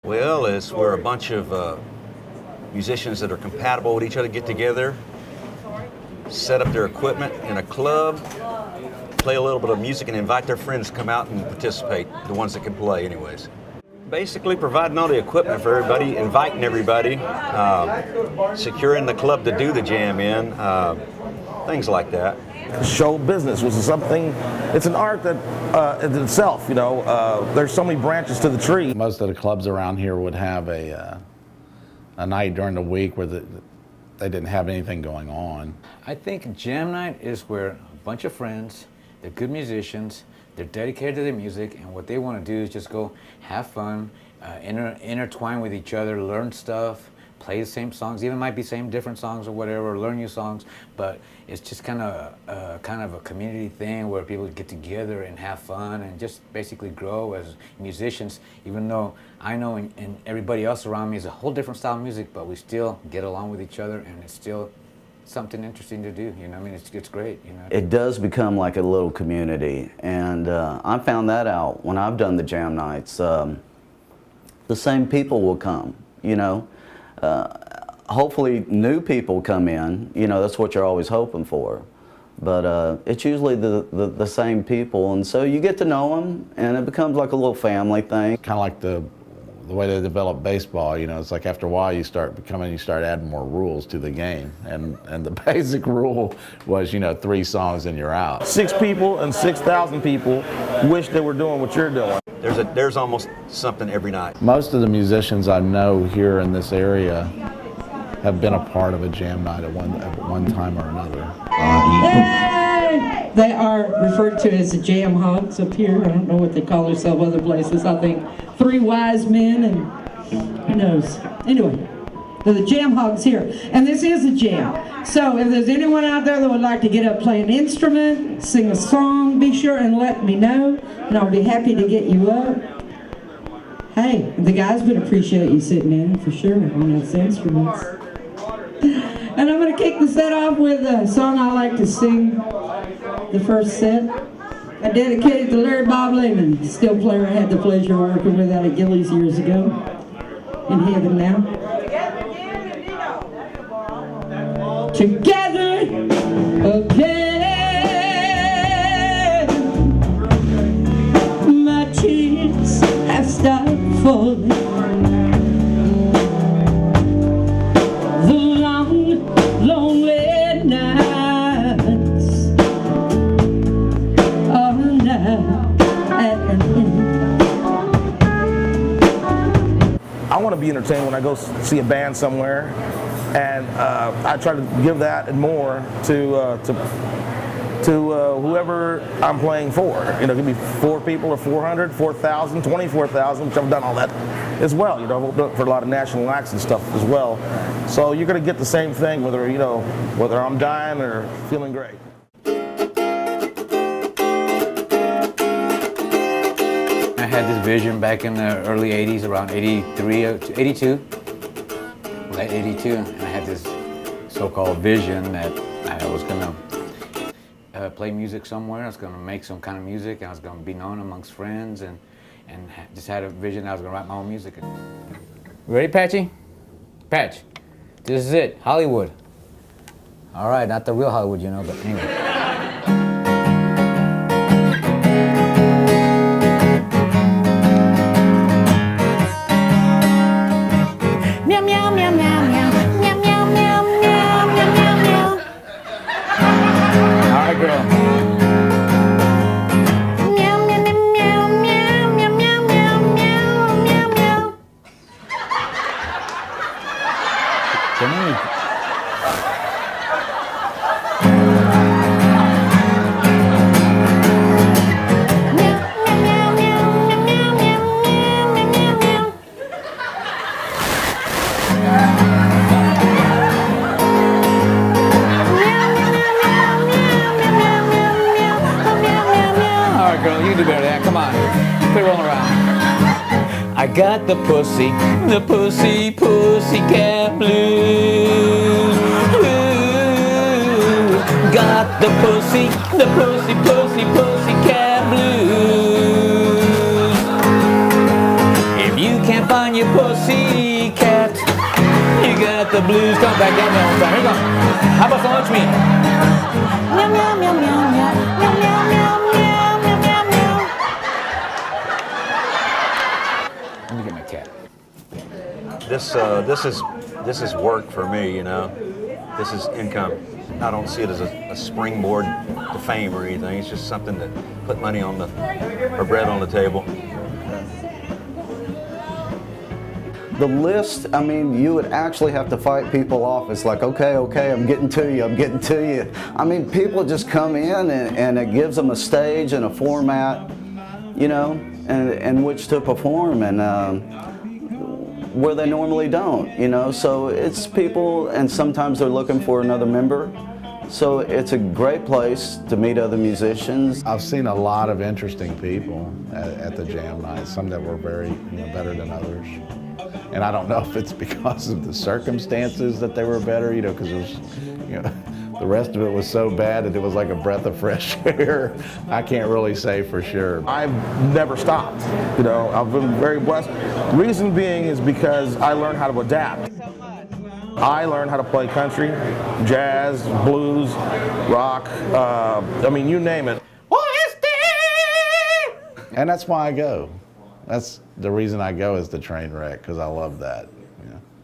Well, it's where a bunch of musicians that are compatible with each other get together, set up their equipment in a club, play a little bit of music, and invite their friends to come out and participate, the ones that can play anyways. Basically providing all the equipment for everybody, inviting everybody, securing the club to do the jam in, things like that. Show business was something, it's an art that in itself, you know, there's so many branches to the tree. Most of the clubs around here would have a night during the week where they didn't have anything going on. I think jam night is where a bunch of friends, they're good musicians, they're dedicated to their music, and what they want to do is just go have fun, intertwine with each other, learn stuff, play the same songs, even might be same different songs or whatever, or learn new songs, but it's just kind of a community thing where people get together and have fun and just basically grow as musicians, even though I know and everybody else around me is a whole different style of music, but we still get along with each other, and it's still something interesting to do, you know. I mean, it's great, you know. It does become like a little community, and I found that out when I've done the jam nights. The same people will come, you know. Hopefully new people come in, you know, that's what you're always hoping for. But it's usually the same people, and so you get to know them, and it becomes like a little family thing. Kind of like the way they develop baseball, you know, it's like after a while you start adding more rules to the game. And the basic rule was, you know, 3 songs and you're out. 6 people and 6,000 people wish they were doing what you're doing. There's almost something every night. Most of the musicians I know here in this area have been a part of a jam night at one time or another. Yay! They are referred to as the jam hogs up here. I don't know what they call themselves other places. I think 3 wise men and who knows. Anyway, they're the jam hogs here. And this is a jam. So if there's anyone out there that would like to get up, play an instrument, sing a song, be sure and let me know, and I'll be happy to get you up. Hey, the guys would appreciate you sitting in for sure on those instruments. And I'm going to kick the set off with a song I like to sing the first set. I dedicated to Larry Bob Lehman, steel player I had the pleasure of working with out at Gillies years ago. In heaven now. Together again. My tears have stopped falling. The long, lonely nights are now at an end. I want to be entertained when I go see a band somewhere, and I try to give that and more to whoever I'm playing for. You know, it could be 4 people or 400, 4,000, 24,000, which I've done all that as well. You know, I've done it for a lot of national acts and stuff as well. So you're going to get the same thing whether, you know, whether I'm dying or feeling great. I had this vision back in the early 80s, around 83, 82, late 82, and I had this so-called vision that I was going to play music somewhere. I was going to make some kind of music, and I was going to be known amongst friends, and just had a vision that I was going to write my own music. Ready, Patchy? Patch, this is it, Hollywood. All right, not the real Hollywood, you know, but anyway. I got the pussycat blues. Ooh, got the pussycat blues. If you can't find your back at me one time. Here you go. How about some lunch meat? Meow, meow, meow, meow, meow, meow, meow, meow, meow, meow, meow. Let me get my cat. This is work for me, you know. This is income. I don't see it as a springboard to fame or anything. It's just something to put money on or bread on the table. The list, I mean, you would actually have to fight people off. It's like, okay, I'm getting to you, I'm getting to you. I mean, people just come in and it gives them a stage and a format, you know, in which to perform, and where they normally don't, you know. So it's people, and sometimes they're looking for another member. So it's a great place to meet other musicians. I've seen a lot of interesting people at the jam night, some that were very, better than others. And I don't know if it's because of the circumstances that they were better, because it was, the rest of it was so bad that it was like a breath of fresh air. I can't really say for sure. I've never stopped. I've been very blessed. Reason being is because I learned how to adapt. I learned how to play country, jazz, blues, rock, I mean, you name it. And that's why I go. That's the reason I go, is the Trainwreck, because I love that.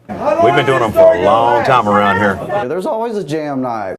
We've been doing them for a long time around here. There's always a jam night.